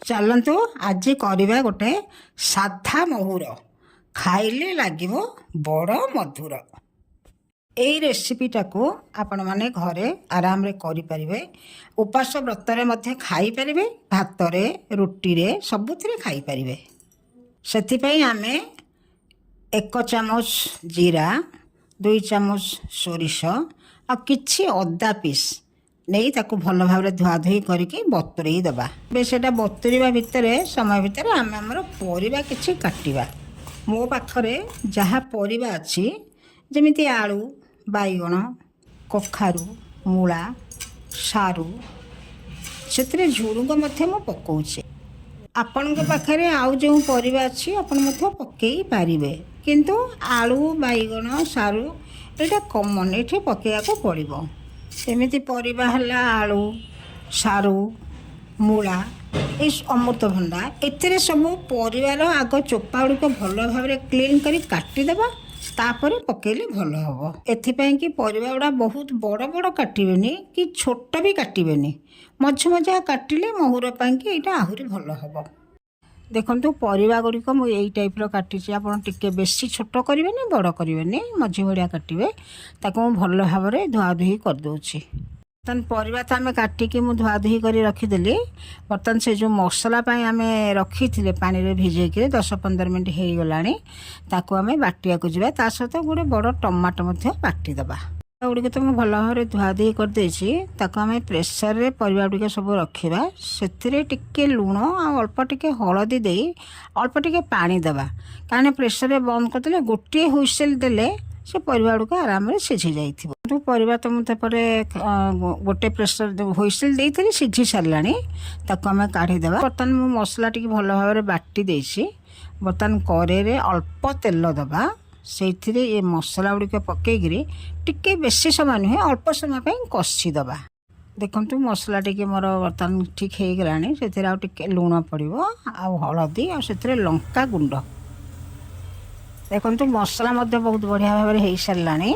चलतु आज करवा गोटे साधा महुर खाइले लागिबो बड़ मधुर। यही रेसिपीटा को आपण माने घरे आराम रे करि परिबे। उपास व्रत रे मध्य खाई परिबे, भात रे रोटी रे सबुथिरे खाई परिबे। सेति पई आमे 1 चामच जीरा, 2 चामच सोरिष आ किछि अदा पीस नहीं ताकू भल भाव धुआ धुई करके बतुरई दबा। बेटा बतुरवा भितर समय भितर आम आमर परिबा किछि काटिबा। मो पाखरे जहाँ परिबा अछि जेमिति आलू, बाइगण, कखारू, मूला, सारू से झुड़ुंग मध्य मु पकाउछि। आपण पाखरे आउ जो परिबा अछि आपण मध्य पकई पारिबे, किंतु आलू, बाइगण, सारू एटा कॉमन एठी पकेया को पड़िबो। एमती परिबा हला आलू, सारू, मूला, अमृतभंडा एथिरे सब परिवार आग चोपा गुड़िक भल भाव क्लीन करी काटिदेबा, तापर पकेले भल हम। एथिपाई कि परिबा गुड़ा बहुत बड़ बड़ काटबेनी कि छोट भी काटबेनी, मझ मझा काटिले महुर पाई यहाँ आहरी भल हम। देखंतु परिबा गुड़िक मुझे यही टाइप्र काटी। आप बेसी छोट करेंगे बड़ करेंगे, मझी भाया काटे, ताको भल भाव धुआ धुई करदे। बर्तमान परिबा तो आम काटिकी मुझे धुआ धुई कर रखीदेली। बर्तमान से जो मसला आम रखी थे पानी में भिजेक 10-15 मिनट हो गला, ताको आम बाटिया को जावा। ता सहित गोटे बड़ टमाटो बाटिदेबा। गुड़िक तो मुझे भल भाव धुआ धुई करदे। आम प्रेसर रे परिबा गुड़िक सब रखा, से टिके लुण अल्प टिके हलदी दे अल्प टिके पानी देवा। कारण प्रेसर रे बंद करदे गोटे हुइसेल देले से परिबा गुड़िक आराम से सिझी जाइथिबो। तो परिबा तो मुझे गोटे प्रेसर हुइसेल देइथि सिझी सारानी, ताको आम काढ़ीदेवा। बर्तमान मु मसला टिके भल भाव बाटी देछि। बर्तमान कड़े अल्प तेल दबा, से ये मसला गुड़िक पकईकि टिके बेसी समय नुहे अल्प समय कषिदबा। देखंतु मसला टिके मोर बर्तमान ठीक हो गलानी। से आउ टिके लुण पड़ो, आउ हलदी, आउ लंका गुंड। देखंतु मसला मध्य बहुत बढ़िया भाव हो सारानी।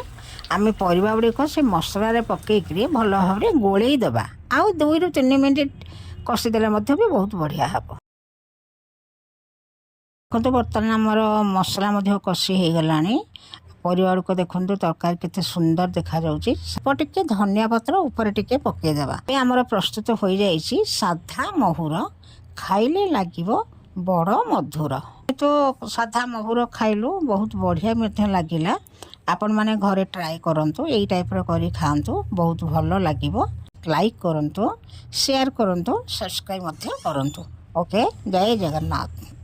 आम परिबा गुड़िक से मसला पकईकि भल भाव गोलई दबा। आउ 2-3 मिनिट कषिदेले भी बहुत बढ़िया हम। देखो बर्तमान आमर मसला कषि हो गला। परिवार को देखो तरकारी केते सुंदर देखा जाउची। टिके धनिया पत्र ऊपर टिके पकेदेबा। आमर प्रस्तुत हो जाइछि साधा महुर खाइले लागिबो बड़ मधुर। तो साधा महुर खाइलु बहुत बढ़िया लगिला। आपण माने घरे ट्राई करंतु, यही टाइप्र करी खाआंतु, बहुत भल लागिबो। लाइक करंतु, शेयर करंतु, सब्सक्राइब मध्य करंतु। ओके, जय जगन्नाथ।